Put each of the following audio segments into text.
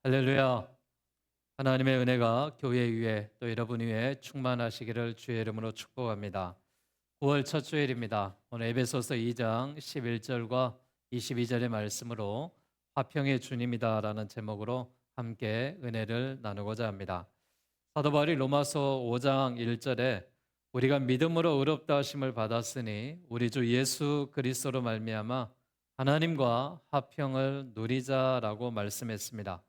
할렐루야. 하나님의 은혜가 교회 위에 또 여러분 위에 충만하시기를 주의 이름으로 축복합니다. 9월 첫 주일입니다. 오늘 에베소서 2장 11절과 22절의 말씀으로 화평의 주님이다라는 제목으로 함께 은혜를 나누고자 합니다. 사도 바울이 로마서 5장 1절에 우리가 믿음으로 의롭다 하심을 받았으니 우리 주 예수 그리스도로 말미암아 하나님과 화평을 누리자라고 말씀했습니다.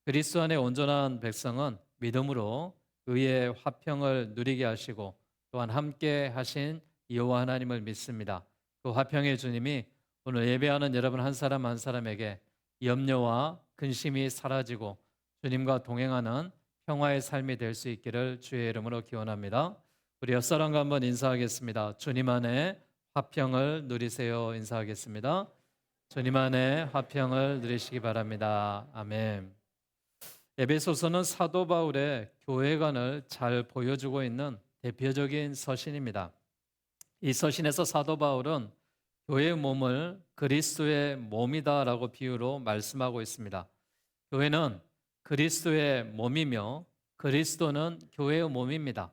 그리스도 안에 온전한 백성은 믿음으로 의의 화평을 누리게 하시고 또한 함께 하신 여호와 하나님을 믿습니다. 그 화평의 주님이 오늘 예배하는 여러분 한 사람 한 사람에게 염려와 근심이 사라지고 주님과 동행하는 평화의 삶이 될 수 있기를 주의 이름으로 기원합니다. 우리 옆 사람과 한번 인사하겠습니다. 주님 안에 화평을 누리세요. 인사하겠습니다. 주님 안에 화평을 누리시기 바랍니다. 아멘. 에베소서는 사도 바울의 교회관을 잘 보여주고 있는 대표적인 서신입니다. 이 서신에서 사도 바울은 교회의 몸을 그리스도의 몸이다라고 비유로 말씀하고 있습니다. 교회는 그리스도의 몸이며 그리스도는 교회의 몸입니다.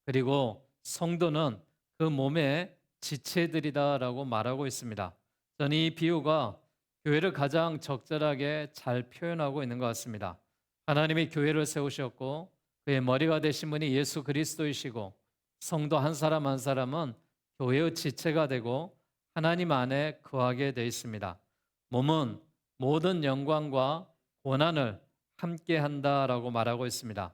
그리고 성도는 그 몸의 지체들이다라고 말하고 있습니다. 저는 이 비유가 교회를 가장 적절하게 잘 표현하고 있는 것 같습니다. 하나님이 교회를 세우셨고 그의 머리가 되신 분이 예수 그리스도이시고 성도 한 사람 한 사람은 교회의 지체가 되고 하나님 안에 거하게 되어 있습니다. 몸은 모든 영광과 고난을 함께 한다라고 말하고 있습니다.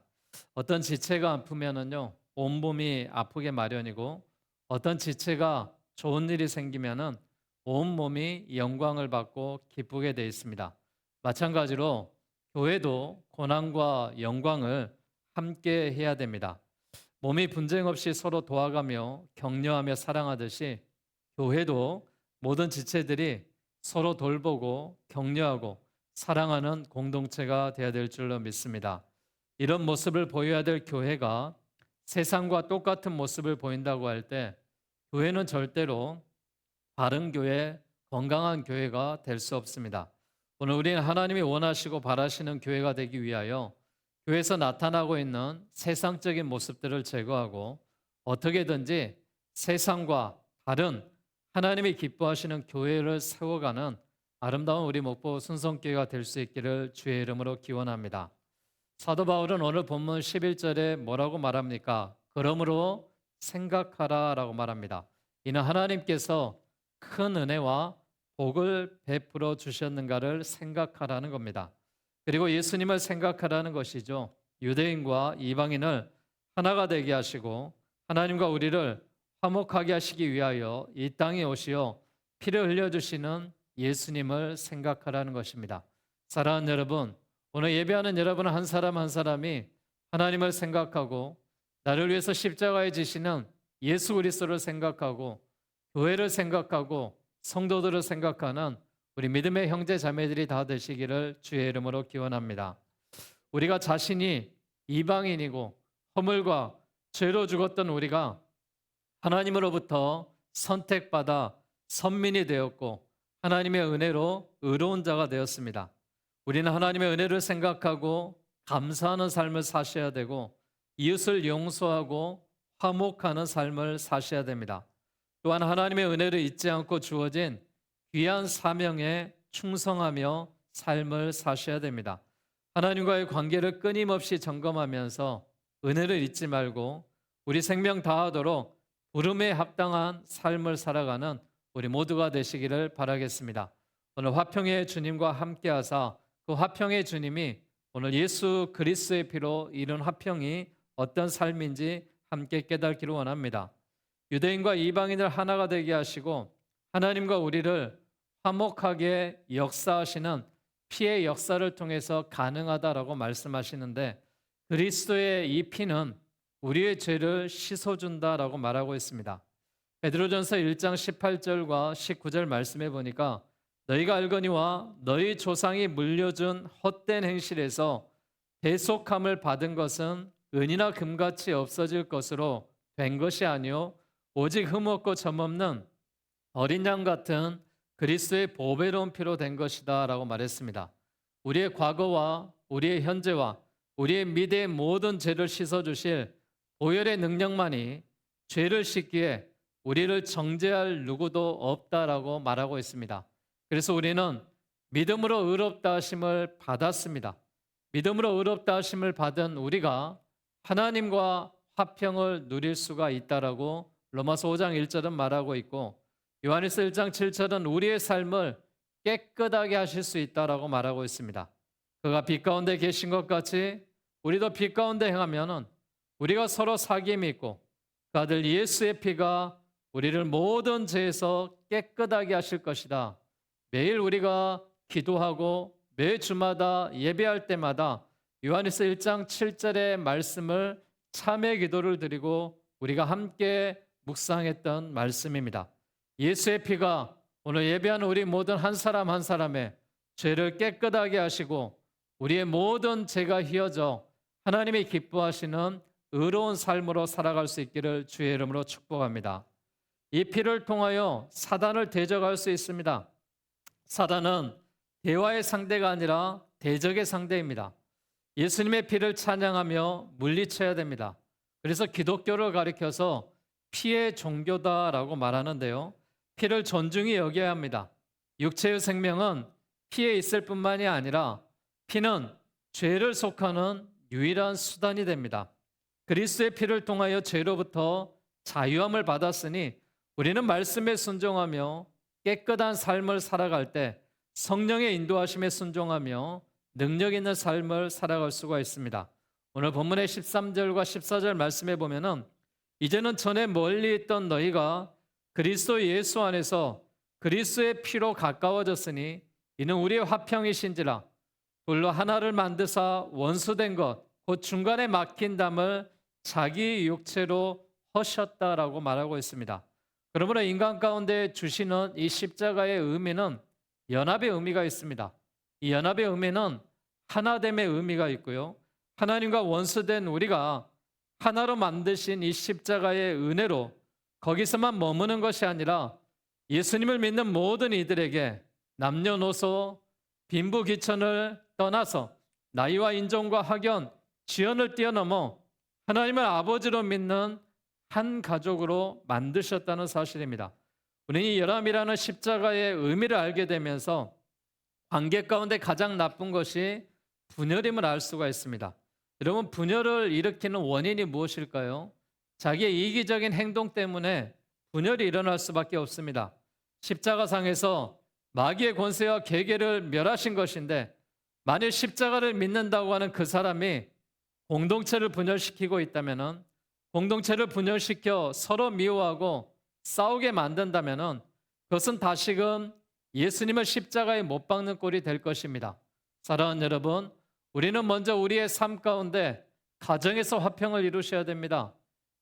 어떤 지체가 아프면은요, 온몸이 아프게 마련이고 어떤 지체가 좋은 일이 생기면은 온몸이 영광을 받고 기쁘게 되어 있습니다. 마찬가지로 교회도 고난과 영광을 함께 해야 됩니다. 몸이 분쟁 없이 서로 도와가며 격려하며 사랑하듯이 교회도 모든 지체들이 서로 돌보고 격려하고 사랑하는 공동체가 되어야 될 줄로 믿습니다. 이런 모습을 보여야 될 교회가 세상과 똑같은 모습을 보인다고 할 때 교회는 절대로 바른 교회, 건강한 교회가 될 수 없습니다. 오늘 우리는 하나님이 원하시고 바라시는 교회가 되기 위하여 교회에서 나타나고 있는 세상적인 모습들을 제거하고 어떻게든지 세상과 다른 하나님이 기뻐하시는 교회를 세워가는 아름다운 우리 목포 순성교회가 될 수 있기를 주의 이름으로 기원합니다. 사도 바울은 오늘 본문 11절에 뭐라고 말합니까? 그러므로 생각하라라고 말합니다. 이는 하나님께서 큰 은혜와 복을 베풀어 주셨는가를 생각하라는 겁니다. 그리고 예수님을 생각하라는 것이죠. 유대인과 이방인을 하나가 되게 하시고 하나님과 우리를 화목하게 하시기 위하여 이 땅에 오시어 피를 흘려주시는 예수님을 생각하라는 것입니다. 사랑하는 여러분, 오늘 예배하는 여러분 한 사람 한 사람이 하나님을 생각하고 나를 위해서 십자가에 지시는 예수 그리스도를 생각하고 교회를 생각하고 성도들을 생각하는 우리 믿음의 형제 자매들이 다 되시기를 주의 이름으로 기원합니다. 우리가 자신이 이방인이고 허물과 죄로 죽었던 우리가 하나님으로부터 선택받아 선민이 되었고 하나님의 은혜로 의로운 자가 되었습니다. 우리는 하나님의 은혜를 생각하고 감사하는 삶을 사셔야 되고 이웃을 용서하고 화목하는 삶을 사셔야 됩니다. 또한 하나님의 은혜를 잊지 않고 주어진 귀한 사명에 충성하며 삶을 사셔야 됩니다. 하나님과의 관계를 끊임없이 점검하면서 은혜를 잊지 말고 우리 생명 다하도록 부름에 합당한 삶을 살아가는 우리 모두가 되시기를 바라겠습니다. 오늘 화평의 주님과 함께하사 그 화평의 주님이 오늘 예수 그리스도의 피로 이룬 화평이 어떤 삶인지 함께 깨닫기를 원합니다. 유대인과 이방인을 하나가 되게 하시고 하나님과 우리를 화목하게 역사하시는 피의 역사를 통해서 가능하다라고 말씀하시는데 그리스도의 이 피는 우리의 죄를 씻어준다라고 말하고 있습니다. 베드로전서 1장 18절과 19절 말씀해 보니까 너희가 알거니와 너희 조상이 물려준 헛된 행실에서 대속함을 받은 것은 은이나 금같이 없어질 것으로 된 것이 아니요 오직 흠없고 점없는 어린 양 같은 그리스도의 보배로운 피로 된 것이다 라고 말했습니다. 우리의 과거와 우리의 현재와 우리의 미래의 모든 죄를 씻어주실 보혈의 능력만이 죄를 씻기에 우리를 정죄할 누구도 없다라고 말하고 있습니다. 그래서 우리는 믿음으로 의롭다 하심을 받았습니다. 믿음으로 의롭다 하심을 받은 우리가 하나님과 화평을 누릴 수가 있다라고 로마서 5장 1절은 말하고 있고, 요한일서 1장 7절은 우리의 삶을 깨끗하게 하실 수 있다라고 말하고 있습니다. 그가 빛 가운데 계신 것 같이 우리도 빛 가운데 행하면은 우리가 서로 사귐이 있고 그 아들 예수의 피가 우리를 모든 죄에서 깨끗하게 하실 것이다. 매일 우리가 기도하고 매 주마다 예배할 때마다 요한일서 1장 7절의 말씀을 참회 기도를 드리고 우리가 함께 묵상했던 말씀입니다. 예수의 피가 오늘 예배하는 우리 모든 한 사람 한 사람의 죄를 깨끗하게 하시고 우리의 모든 죄가 휘어져 하나님이 기뻐하시는 의로운 삶으로 살아갈 수 있기를 주의 이름으로 축복합니다. 이 피를 통하여 사단을 대적할 수 있습니다. 사단은 대화의 상대가 아니라 대적의 상대입니다. 예수님의 피를 찬양하며 물리쳐야 됩니다. 그래서 기독교를 가리켜서 피의 종교다라고 말하는데요. 피를 존중히 여겨야 합니다. 육체의 생명은 피에 있을 뿐만이 아니라 피는 죄를 속하는 유일한 수단이 됩니다. 그리스도의 피를 통하여 죄로부터 자유함을 받았으니 우리는 말씀에 순종하며 깨끗한 삶을 살아갈 때 성령의 인도하심에 순종하며 능력 있는 삶을 살아갈 수가 있습니다. 오늘 본문의 13절과 14절 말씀에 보면은 이제는 전에 멀리 있던 너희가 그리스도 예수 안에서 그리스도의 피로 가까워졌으니 이는 우리의 화평이신지라. 둘로 하나를 만드사 원수된 것 곧 중간에 막힌 담을 자기 육체로 허셨다라고 말하고 있습니다. 그러므로 인간 가운데 주시는 이 십자가의 의미는 연합의 의미가 있습니다. 이 연합의 의미는 하나됨의 의미가 있고요. 하나님과 원수된 우리가 하나로 만드신 이 십자가의 은혜로 거기서만 머무는 것이 아니라 예수님을 믿는 모든 이들에게 남녀노소 빈부귀천을 떠나서 나이와 인종과 학연, 지연을 뛰어넘어 하나님을 아버지로 믿는 한 가족으로 만드셨다는 사실입니다. 우리는 이 연합이라는 십자가의 의미를 알게 되면서 관계 가운데 가장 나쁜 것이 분열임을 알 수가 있습니다. 여러분, 분열을 일으키는 원인이 무엇일까요? 자기의 이기적인 행동 때문에 분열이 일어날 수밖에 없습니다. 십자가상에서 마귀의 권세와 계계를 멸하신 것인데 만일 십자가를 믿는다고 하는 그 사람이 공동체를 분열시키고 있다면, 공동체를 분열시켜 서로 미워하고 싸우게 만든다면 그것은 다시금 예수님을 십자가에 못 박는 꼴이 될 것입니다. 사랑하는 여러분, 우리는 먼저 우리의 삶 가운데 가정에서 화평을 이루셔야 됩니다.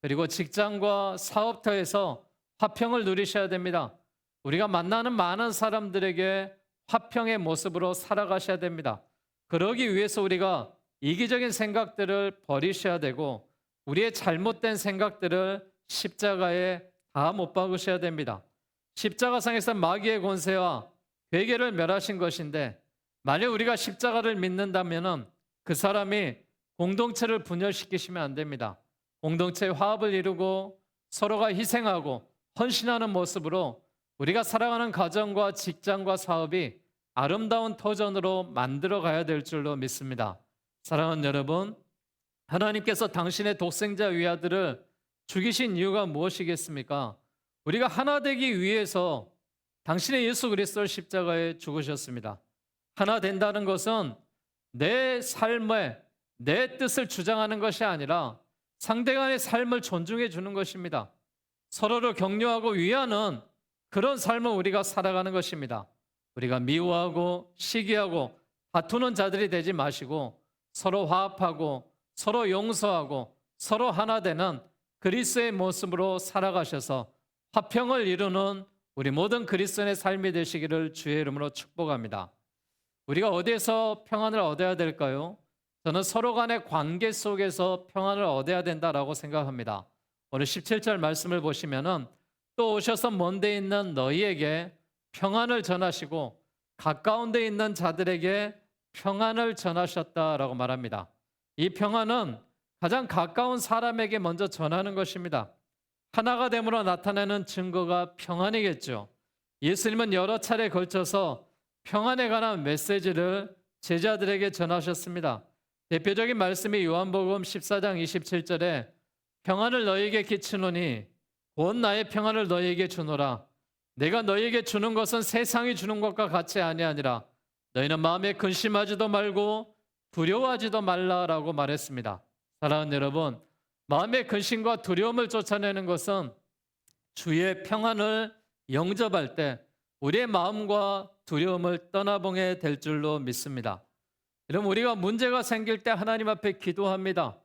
그리고 직장과 사업터에서 화평을 누리셔야 됩니다. 우리가 만나는 많은 사람들에게 화평의 모습으로 살아가셔야 됩니다. 그러기 위해서 우리가 이기적인 생각들을 버리셔야 되고 우리의 잘못된 생각들을 십자가에 다 못 박으셔야 됩니다. 십자가상에서 마귀의 권세와 괴계를 멸하신 것인데 만약 우리가 십자가를 믿는다면 그 사람이 공동체를 분열시키시면 안 됩니다. 공동체의 화합을 이루고 서로가 희생하고 헌신하는 모습으로 우리가 살아가는 가정과 직장과 사업이 아름다운 터전으로 만들어 가야 될 줄로 믿습니다. 사랑하는 여러분, 하나님께서 당신의 독생자 위아들을 죽이신 이유가 무엇이겠습니까? 우리가 하나 되기 위해서 당신의 예수 그리스도를 십자가에 죽으셨습니다. 하나 된다는 것은 내 삶에 내 뜻을 주장하는 것이 아니라 상대간의 삶을 존중해 주는 것입니다. 서로를 격려하고 위하는 그런 삶을 우리가 살아가는 것입니다. 우리가 미워하고 시기하고 다투는 자들이 되지 마시고 서로 화합하고 서로 용서하고 서로 하나 되는 그리스도의 모습으로 살아가셔서 화평을 이루는 우리 모든 그리스도인의 삶이 되시기를 주의 이름으로 축복합니다. 우리가 어디에서 평안을 얻어야 될까요? 저는 서로 간의 관계 속에서 평안을 얻어야 된다라고 생각합니다. 오늘 17절 말씀을 보시면은 또 오셔서 먼 데 있는 너희에게 평안을 전하시고 가까운 데 있는 자들에게 평안을 전하셨다라고 말합니다. 이 평안은 가장 가까운 사람에게 먼저 전하는 것입니다. 하나가 됨으로 나타내는 증거가 평안이겠죠. 예수님은 여러 차례 걸쳐서 평안에 관한 메시지를 제자들에게 전하셨습니다. 대표적인 말씀이 요한복음 14장 27절에 평안을 너희에게 끼치노니 곧 나의 평안을 너희에게 주노라. 내가 너희에게 주는 것은 세상이 주는 것과 같이 아니하니라. 너희는 마음에 근심하지도 말고 두려워하지도 말라라고 말했습니다. 사랑하는 여러분, 마음의 근심과 두려움을 쫓아내는 것은 주의 평안을 영접할 때 우리의 마음과 두려움을 떠나보게 될 줄로 믿습니다. 여러분, 우리가 문제가 생길 때 하나님 앞에 기도합니다.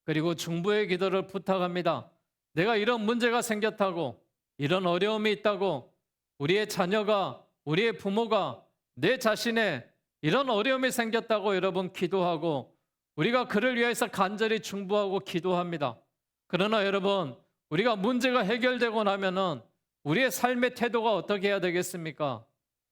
그리고 중보의 기도를 부탁합니다. 내가 이런 문제가 생겼다고, 이런 어려움이 있다고, 우리의 자녀가, 우리의 부모가, 내 자신의 이런 어려움이 생겼다고 여러분 기도하고 우리가 그를 위해서 간절히 중보하고 기도합니다. 그러나 여러분, 우리가 문제가 해결되고 나면은 우리의 삶의 태도가 어떻게 해야 되겠습니까?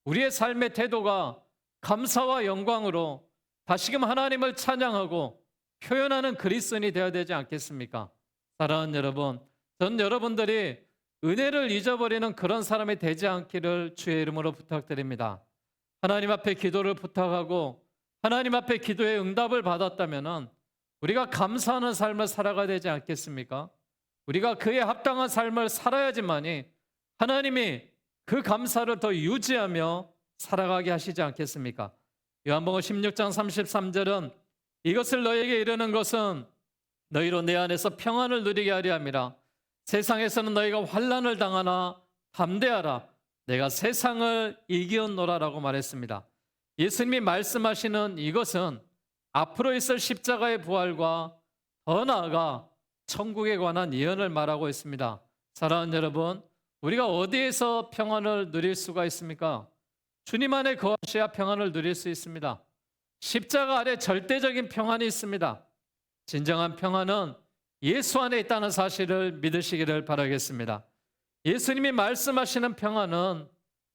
우리의 삶의 태도가 감사와 영광으로 다시금 하나님을 찬양하고 표현하는 그리스도인이 되어야 되지 않겠습니까? 사랑하는 여러분, 전 여러분들이 은혜를 잊어버리는 그런 사람이 되지 않기를 주의 이름으로 부탁드립니다. 하나님 앞에 기도를 부탁하고 하나님 앞에 기도의 응답을 받았다면 우리가 감사하는 삶을 살아가야 되지 않겠습니까? 우리가 그에 합당한 삶을 살아야지만이 하나님이 그 감사를 더 유지하며 살아가게 하시지 않겠습니까? 요한복음 16장 33절은 이것을 너희에게 이르는 것은 너희로 내 안에서 평안을 누리게 하려 함이라. 세상에서는 너희가 환난을 당하나 담대하라. 내가 세상을 이기었노라라고 말했습니다. 예수님이 말씀하시는 이것은 앞으로 있을 십자가의 부활과 더 나아가 천국에 관한 예언을 말하고 있습니다. 사랑하는 여러분, 우리가 어디에서 평안을 누릴 수가 있습니까? 주님 안에 거하셔야 평안을 누릴 수 있습니다. 십자가 아래 절대적인 평안이 있습니다. 진정한 평안은 예수 안에 있다는 사실을 믿으시기를 바라겠습니다. 예수님이 말씀하시는 평안은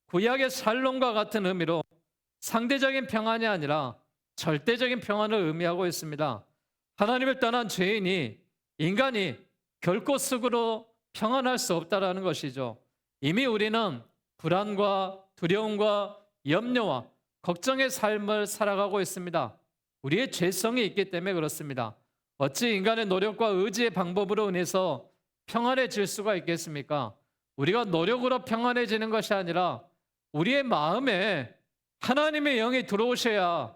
구약의 샬롬과 같은 의미로 상대적인 평안이 아니라 절대적인 평안을 의미하고 있습니다. 하나님을 떠난 죄인이, 인간이 결코 스스로 평안할 수 없다라는 것이죠. 이미 우리는 불안과 두려움과 염려와 걱정의 삶을 살아가고 있습니다. 우리의 죄성이 있기 때문에 그렇습니다. 어찌 인간의 노력과 의지의 방법으로 인해서 평안해질 수가 있겠습니까? 우리가 노력으로 평안해지는 것이 아니라 우리의 마음에 하나님의 영이 들어오셔야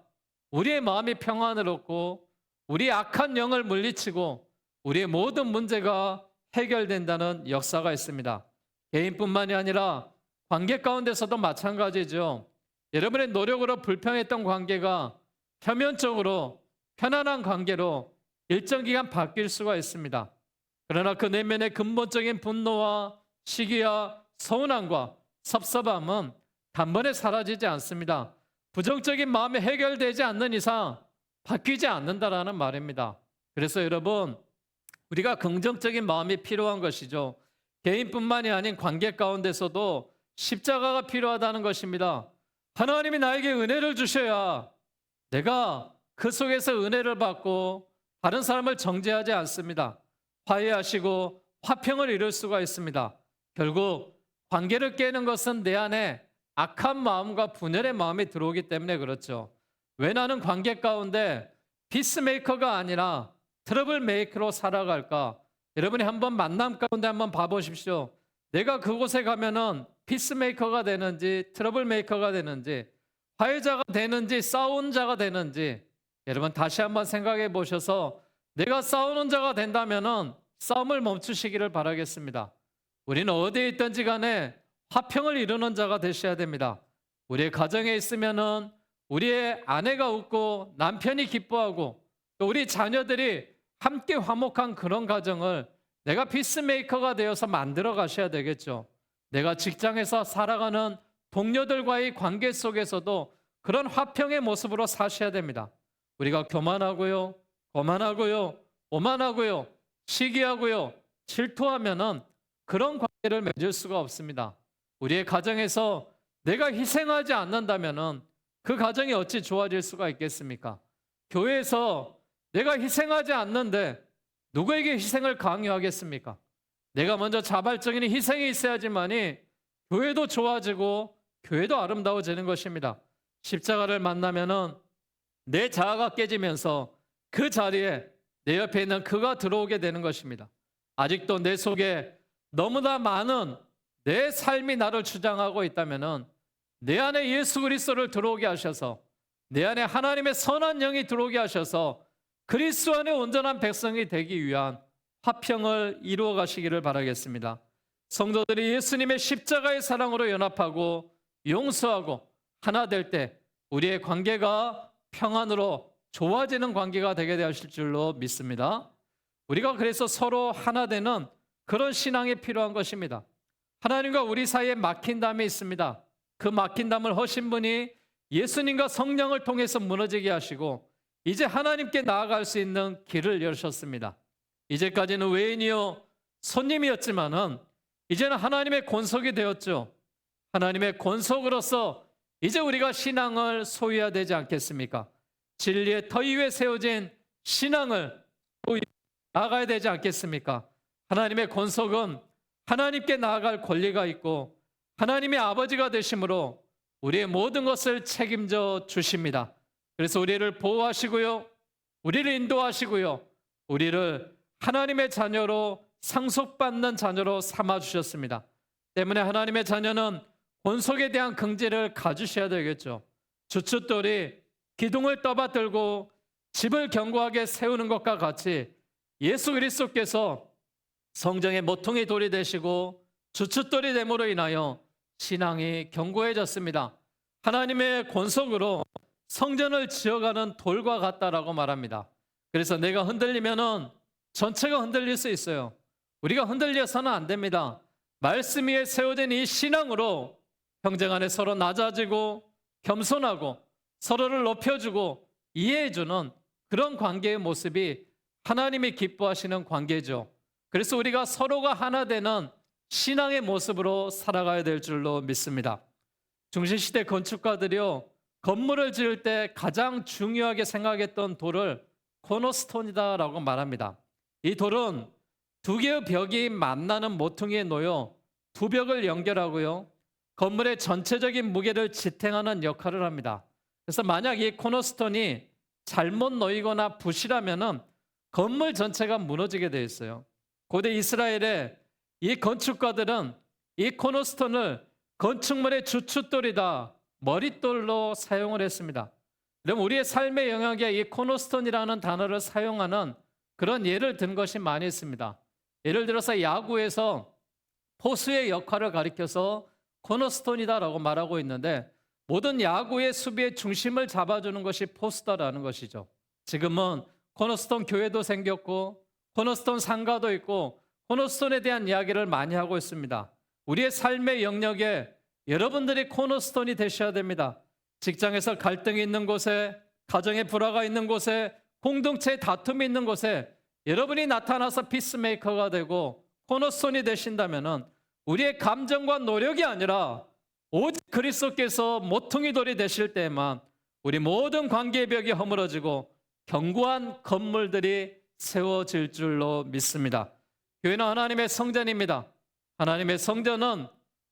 우리의 마음이 평안을 얻고 우리의 악한 영을 물리치고 우리의 모든 문제가 해결된다는 역사가 있습니다. 개인뿐만이 아니라 관계 가운데서도 마찬가지죠. 여러분의 노력으로 불평했던 관계가 표면적으로 편안한 관계로 일정 기간 바뀔 수가 있습니다. 그러나 그 내면의 근본적인 분노와 시기와 서운함과 섭섭함은 단번에 사라지지 않습니다. 부정적인 마음이 해결되지 않는 이상 바뀌지 않는다라는 말입니다. 그래서 여러분, 우리가 긍정적인 마음이 필요한 것이죠. 개인뿐만이 아닌 관계 가운데서도 십자가가 필요하다는 것입니다. 하나님이 나에게 은혜를 주셔야 내가 그 속에서 은혜를 받고 다른 사람을 정죄하지 않습니다. 화해하시고 화평을 이룰 수가 있습니다. 결국 관계를 깨는 것은 내 안에 악한 마음과 분열의 마음이 들어오기 때문에 그렇죠. 왜 나는 관계 가운데 피스메이커가 아니라 트러블 메이커로 살아갈까? 여러분이 한번 만남 가운데 한번 봐보십시오. 내가 그곳에 가면은 피스메이커가 되는지 트러블 메이커가 되는지 화해자가 되는지 싸운 자가 되는지 여러분 다시 한번 생각해 보셔서 내가 싸우는 자가 된다면은 싸움을 멈추시기를 바라겠습니다. 우리는 어디에 있든지 간에 화평을 이루는 자가 되셔야 됩니다. 우리의 가정에 있으면은 우리의 아내가 웃고 남편이 기뻐하고 또 우리 자녀들이 함께 화목한 그런 가정을 내가 피스메이커가 되어서 만들어 가셔야 되겠죠. 내가 직장에서 살아가는 동료들과의 관계 속에서도 그런 화평의 모습으로 사셔야 됩니다. 우리가 교만하고요, 거만하고요, 오만하고요, 시기하고요, 질투하면은 그런 관계를 맺을 수가 없습니다. 우리의 가정에서 내가 희생하지 않는다면은 그 가정이 어찌 좋아질 수가 있겠습니까? 교회에서 내가 희생하지 않는데 누구에게 희생을 강요하겠습니까? 내가 먼저 자발적인 희생이 있어야지만이 교회도 좋아지고 교회도 아름다워지는 것입니다. 십자가를 만나면은 내 자아가 깨지면서 그 자리에 내 옆에 있는 그가 들어오게 되는 것입니다. 아직도 내 속에 너무나 많은 내 삶이 나를 주장하고 있다면은 내 안에 예수 그리스도를 들어오게 하셔서 내 안에 하나님의 선한 영이 들어오게 하셔서 그리스도 안에 온전한 백성이 되기 위한 화평을 이루어 가시기를 바라겠습니다. 성도들이 예수님의 십자가의 사랑으로 연합하고 용서하고 하나 될 때 우리의 관계가 평안으로 좋아지는 관계가 되게 하실 줄로 믿습니다. 우리가 그래서 서로 하나 되는 그런 신앙이 필요한 것입니다. 하나님과 우리 사이에 막힌 담이 있습니다. 그 막힌 담을 허신 분이 예수님과 성령을 통해서 무너지게 하시고 이제 하나님께 나아갈 수 있는 길을 여셨습니다. 이제까지는 외인이요 손님이었지만은 이제는 하나님의 권속이 되었죠. 하나님의 권속으로서 이제 우리가 신앙을 소유해야 되지 않겠습니까? 진리의 터 위에 세워진 신앙을 나아가야 되지 않겠습니까? 하나님의 권속은 하나님께 나아갈 권리가 있고 하나님의 아버지가 되심으로 우리의 모든 것을 책임져 주십니다. 그래서 우리를 보호하시고요, 우리를 인도하시고요, 우리를 하나님의 자녀로 상속받는 자녀로 삼아주셨습니다. 때문에 하나님의 자녀는 권속에 대한 긍지를 가지셔야 되겠죠. 주춧돌이 기둥을 떠받들고 집을 견고하게 세우는 것과 같이 예수 그리스도께서 성정의 모퉁이 돌이 되시고 주춧돌이 됨으로 인하여 신앙이 견고해졌습니다. 하나님의 권속으로 성전을 지어가는 돌과 같다라고 말합니다. 그래서 내가 흔들리면은 전체가 흔들릴 수 있어요. 우리가 흔들려서는 안 됩니다. 말씀 위에 세워진 이 신앙으로 형제 간에 서로 낮아지고 겸손하고 서로를 높여주고 이해해주는 그런 관계의 모습이 하나님이 기뻐하시는 관계죠. 그래서 우리가 서로가 하나 되는 신앙의 모습으로 살아가야 될 줄로 믿습니다. 중신시대 건축가들이요, 건물을 지을 때 가장 중요하게 생각했던 돌을 코너스톤이다라고 말합니다. 이 돌은 두 개의 벽이 만나는 모퉁이에 놓여 두 벽을 연결하고요, 건물의 전체적인 무게를 지탱하는 역할을 합니다. 그래서 만약 이 코너스톤이 잘못 놓이거나 부실하면은 건물 전체가 무너지게 되어 있어요. 고대 이스라엘의 이 건축가들은 이 코너스톤을 건축물의 주춧돌이다, 머릿돌로 사용을 했습니다. 그럼 우리의 삶의 영역에 이 코너스톤이라는 단어를 사용하는 그런 예를 든 것이 많이 있습니다. 예를 들어서 야구에서 포수의 역할을 가리켜서 코너스톤이다라고 말하고 있는데 모든 야구의 수비의 중심을 잡아주는 것이 포수다라는 것이죠. 지금은 코너스톤 교회도 생겼고 코너스톤 상가도 있고 코너스톤에 대한 이야기를 많이 하고 있습니다. 우리의 삶의 영역에 여러분들이 코너스톤이 되셔야 됩니다. 직장에서 갈등이 있는 곳에, 가정의 불화가 있는 곳에, 공동체의 다툼이 있는 곳에 여러분이 나타나서 피스메이커가 되고 코너스톤이 되신다면은 우리의 감정과 노력이 아니라 오직 그리스도께서 모퉁이 돌이 되실 때에만 우리 모든 관계의 벽이 허물어지고 견고한 건물들이 세워질 줄로 믿습니다. 교회는 하나님의 성전입니다. 하나님의 성전은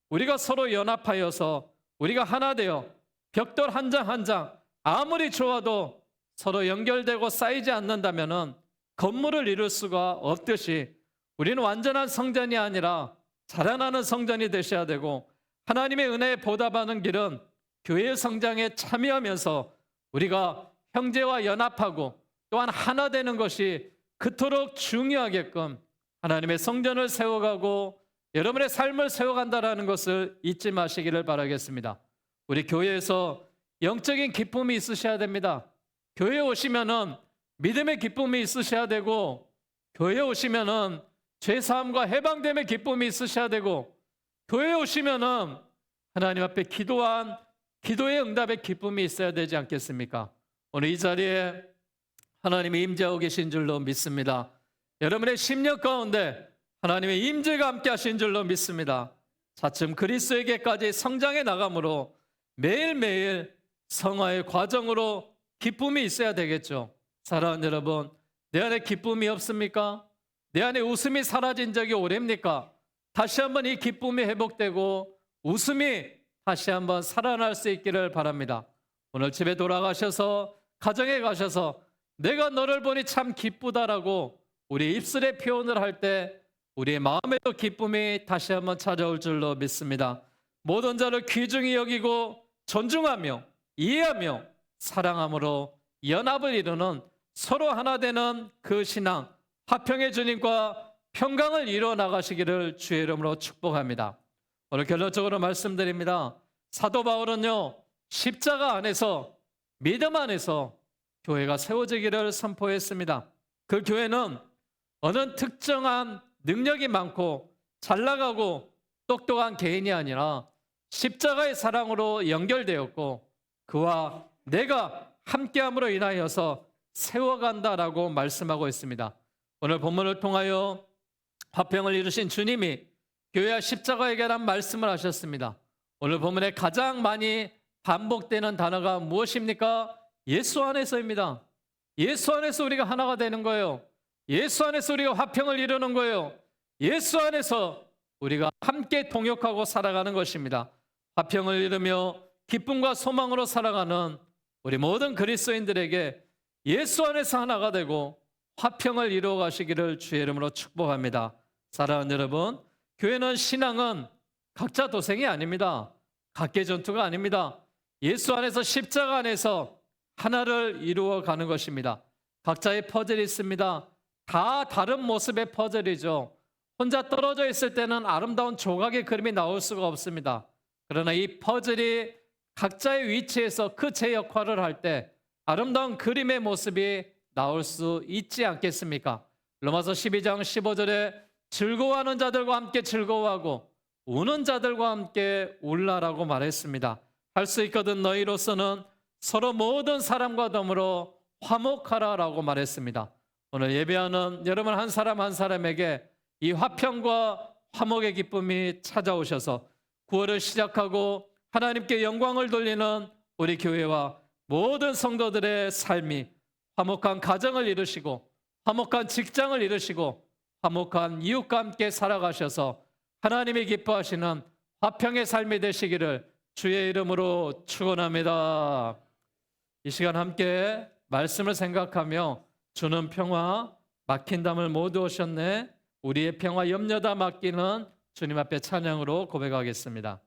우리가 서로 연합하여서 우리가 하나 되어 벽돌 한 장 한 장 아무리 좋아도 서로 연결되고 쌓이지 않는다면은 건물을 이룰 수가 없듯이 우리는 완전한 성전이 아니라 자라나는 성전이 되셔야 되고 하나님의 은혜에 보답하는 길은 교회의 성장에 참여하면서 우리가 형제와 연합하고 또한 하나 되는 것이 그토록 중요하게끔 하나님의 성전을 세워가고 여러분의 삶을 세워간다는 것을 잊지 마시기를 바라겠습니다. 우리 교회에서 영적인 기쁨이 있으셔야 됩니다. 교회에 오시면은 믿음의 기쁨이 있으셔야 되고 교회에 오시면은 죄사함과 해방됨의 기쁨이 있으셔야 되고 교회에 오시면은 하나님 앞에 기도한 기도의 응답의 기쁨이 있어야 되지 않겠습니까? 오늘 이 자리에 하나님이 임재하고 계신 줄로 믿습니다. 여러분의 심령 가운데 하나님의 임재가 함께 하신 줄로 믿습니다. 차츰 그리스도에게까지 성장해 나감으로 매일매일 성화의 과정으로 기쁨이 있어야 되겠죠. 사랑하는 여러분, 내 안에 기쁨이 없습니까? 내 안에 웃음이 사라진 적이 오래입니까? 다시 한번 이 기쁨이 회복되고 웃음이 다시 한번 살아날 수 있기를 바랍니다. 오늘 집에 돌아가셔서 가정에 가셔서 내가 너를 보니 참 기쁘다라고 우리 입술에 표현을 할 때 우리의 마음에도 기쁨이 다시 한번 찾아올 줄로 믿습니다. 모든 자를 귀중히 여기고 존중하며 이해하며 사랑함으로 연합을 이루는 서로 하나 되는 그 신앙, 화평의 주님과 평강을 이루어 나가시기를 주의 이름으로 축복합니다. 오늘 결론적으로 말씀드립니다. 사도 바울은요, 십자가 안에서, 믿음 안에서 교회가 세워지기를 선포했습니다. 그 교회는 어느 특정한 능력이 많고 잘 나가고 똑똑한 개인이 아니라 십자가의 사랑으로 연결되었고 그와 내가 함께함으로 인하여서 세워간다라고 말씀하고 있습니다. 오늘 본문을 통하여 화평을 이루신 주님이 교회와 십자가에 관한 말씀을 하셨습니다. 오늘 본문에 가장 많이 반복되는 단어가 무엇입니까? 예수 안에서입니다. 예수 안에서 우리가 하나가 되는 거예요. 예수 안에서 우리가 화평을 이루는 거예요. 예수 안에서 우리가 함께 동역하고 살아가는 것입니다. 화평을 이루며 기쁨과 소망으로 살아가는 우리 모든 그리스도인들에게 예수 안에서 하나가 되고 화평을 이루어 가시기를 주의 이름으로 축복합니다. 사랑하는 여러분, 교회는 신앙은 각자 도생이 아닙니다. 각계 전투가 아닙니다. 예수 안에서 십자가 안에서 하나를 이루어 가는 것입니다. 각자의 퍼즐이 있습니다. 다 다른 모습의 퍼즐이죠. 혼자 떨어져 있을 때는 아름다운 조각의 그림이 나올 수가 없습니다. 그러나 이 퍼즐이 각자의 위치에서 그 제 역할을 할 때 아름다운 그림의 모습이 나올 수 있지 않겠습니까? 로마서 12장 15절에 즐거워하는 자들과 함께 즐거워하고 우는 자들과 함께 울라라고 말했습니다. 할 수 있거든 너희로서는 서로 모든 사람과 더불어 화목하라라고 말했습니다. 오늘 예배하는 여러분 한 사람 한 사람에게 이 화평과 화목의 기쁨이 찾아오셔서 구월을 시작하고 하나님께 영광을 돌리는 우리 교회와 모든 성도들의 삶이 화목한 가정을 이루시고 화목한 직장을 이루시고 화목한 이웃과 함께 살아가셔서 하나님이 기뻐하시는 화평의 삶이 되시기를 주의 이름으로 축원합니다. 이 시간 함께 말씀을 생각하며 주는 평화 막힌 담을 모두 오셨네 우리의 평화 염려다 맡기는 주님 앞에 찬양으로 고백하겠습니다.